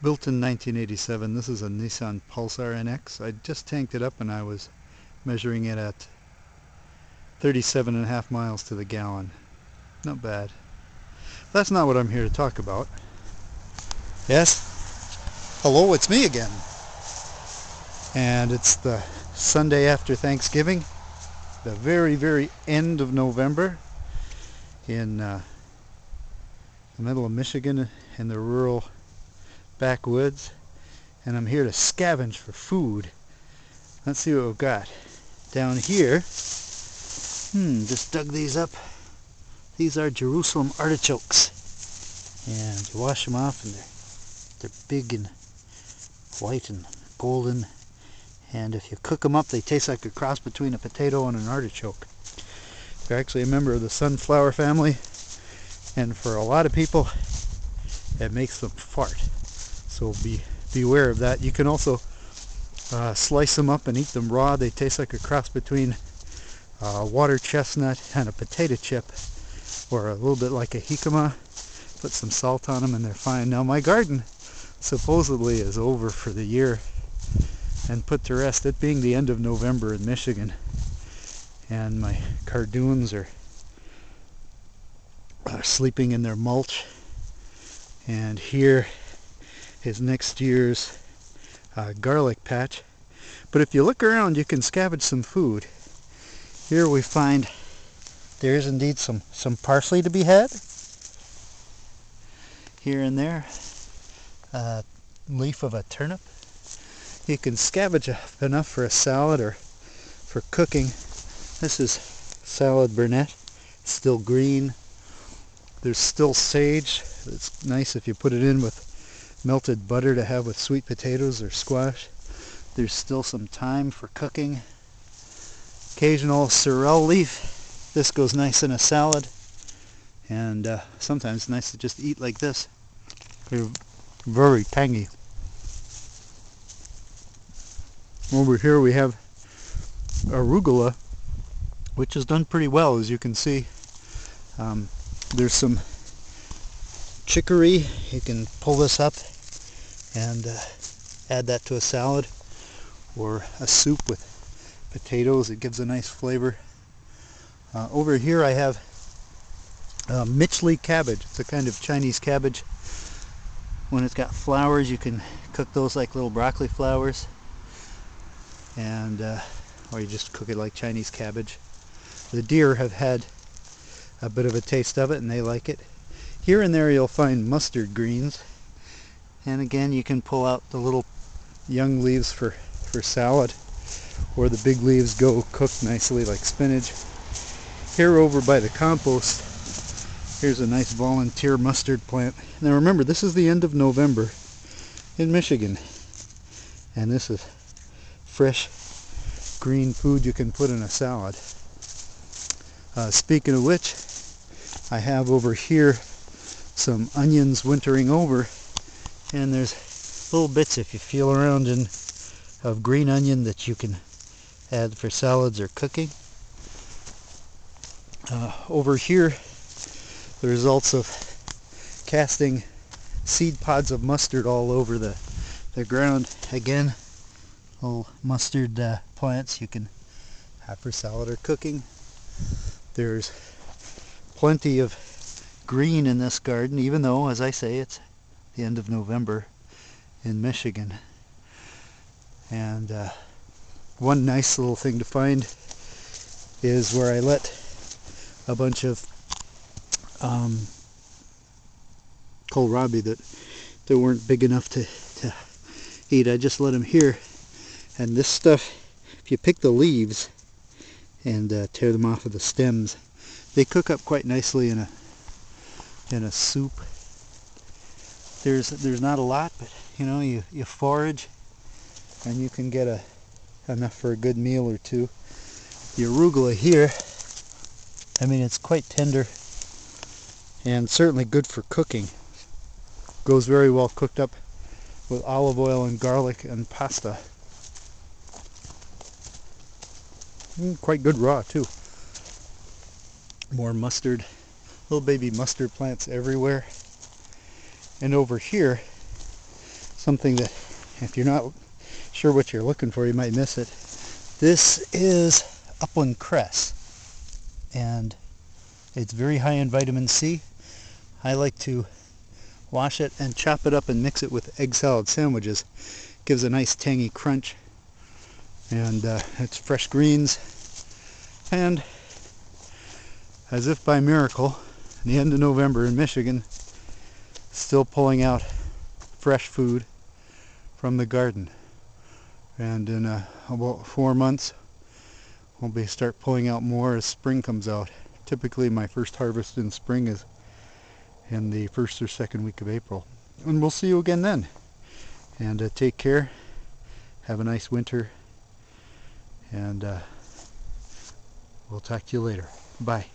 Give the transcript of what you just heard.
Built in 1987. This is a Nissan Pulsar NX. I just tanked it up and I was measuring it at 37.5 miles to the gallon. Not bad. That's not what I'm here to talk about. Yes? Hello, it's me again. And it's the Sunday after Thanksgiving, the very end of November in the middle of Michigan in the rural backwoods, and I'm here to scavenge for food. Let's see what we've got down here. Just dug these up. These are Jerusalem artichokes, and you wash them off and they're big and white and golden, and if you cook them up they taste like a cross between a potato and an artichoke. They're actually a member of the sunflower family, and for a lot of people it makes them fart. So beware of that. You can also slice them up and eat them raw. They taste like a cross between water chestnut and a potato chip, or a little bit like a jicama. Put some salt on them and they're fine. Now my garden supposedly is over for the year and put to rest, it being the end of November in Michigan, and my cardoons are sleeping in their mulch. And here is next year's garlic patch. But if you look around, you can scavenge some food. Here we find there is indeed some parsley to be had. Here and there, a leaf of a turnip. You can scavenge enough for a salad or for cooking. This is salad burnet, still green. There's still sage. It's nice if you put it in with melted butter to have with sweet potatoes or squash. There's still some thyme for cooking. Occasional sorrel leaf. This goes nice in a salad, and sometimes it's nice to just eat like this. They're very tangy. Over here we have arugula, which has done pretty well, as you can see. There's some chicory. You can pull this up and add that to a salad or a soup with potatoes. It gives a nice flavor. Over here I have michli cabbage. It's a kind of Chinese cabbage. When it's got flowers, you can cook those like little broccoli flowers, and or you just cook it like Chinese cabbage. The deer have had a bit of a taste of it and they like it. Here and there you'll find mustard greens, and again you can pull out the little young leaves for salad, or the big leaves go cooked nicely like spinach. Here over by the compost, here's a nice volunteer mustard plant. Now remember, this is the end of November in Michigan, and this is fresh green food you can put in a salad. Speaking of which, I have over here some onions wintering over, and there's little bits, if you feel around, of green onion that you can add for salads or cooking. Over here, the results of casting seed pods of mustard all over the ground. Again, little mustard plants you can have for salad or cooking. There's plenty of green in this garden, even though, as I say, it's the end of November in Michigan. And one nice little thing to find is where I let a bunch of kohlrabi that weren't big enough to eat. I just let them here, and this stuff, if you pick the leaves and tear them off of the stems, they cook up quite nicely in a soup. There's not a lot, but you forage and you can get enough for a good meal or two. The arugula here, I mean, it's quite tender and certainly good for cooking. Goes very well cooked up with olive oil and garlic and pasta. Quite good raw too. More mustard, little baby mustard plants everywhere. And over here, something that if you're not sure what you're looking for, you might miss it. This is upland cress, and it's very high in vitamin C. I like to wash it and chop it up and mix it with egg salad sandwiches. Gives a nice tangy crunch, and it's fresh greens. And as if by miracle, in the end of November in Michigan, still pulling out fresh food from the garden. And in about 4 months, we'll start pulling out more as spring comes out. Typically my first harvest in spring is in the first or second week of April. And we'll see you again then. And take care. Have a nice winter. And we'll talk to you later. Bye.